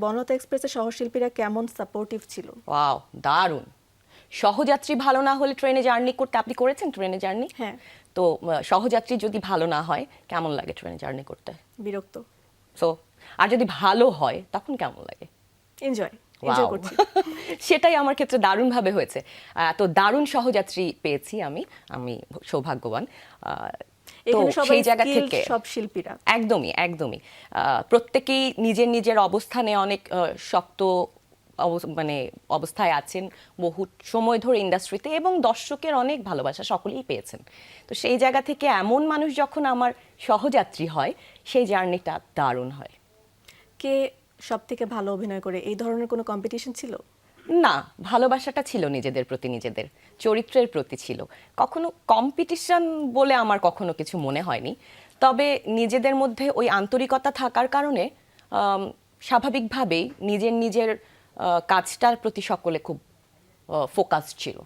বনলতা এক্সপ্রেসের সহশিল্পীরা কেমন সাপোর্টিভ ছিল? ওয়াও, দারুণ। সহযাত্রী ভালো না হলে ট্রেনে জার্নি করতে, আপনি করেছেন ট্রেনে জার্নি? হ্যাঁ। তো সহযাত্রী যদি ভালো না হয় কেমন লাগে ট্রেনে জার্নি করতে? বিরক্ত। সো আর যদি ভালো হয় তখন কেমন লাগে? Enjoy Wow! করছি। সেটাই আমার ক্ষেত্রে দারুণভাবে হয়েছে। তো দারুণ সহযাত্রী পেয়েছি আমি, আমি সৌভাগ্যবান। তো এখানে সবাই সেই জায়গা skilled, থেকে সব শিল্পীরা। একদমই একদমই প্রত্যেকেই নিজের নিজের অবস্থানে অনেক শক্ত মানে অবস্থায় আছেন, বহু সময় ধরে ইন্ডাস্ট্রিতে, এবং দর্শকের অনেক ভালোবাসা সকলেই পেয়েছেন। তো সেই জায়গা থেকে এমন মানুষ যখন আমার সহযাত্রী হয়, সেই জার্নিটা দারুণ হয়। কে সব থেকে ভালো অভিনয় করে, এই ধরনের কোনো কম্পিটিশন ছিল? না, ভালোবাসাটা ছিল নিজেদের প্রতি, নিজেদের চরিত্রের প্রতি ছিল। কখনো কম্পিটিশন বলে আমার কখনো কিছু মনে হয়নি। তবে নিজেদের মধ্যে ওই আন্তরিকতা থাকার কারণে স্বাভাবিকভাবেই নিজের নিজের কাজটার প্রতি সকলে খুব ফোকাস ছিল।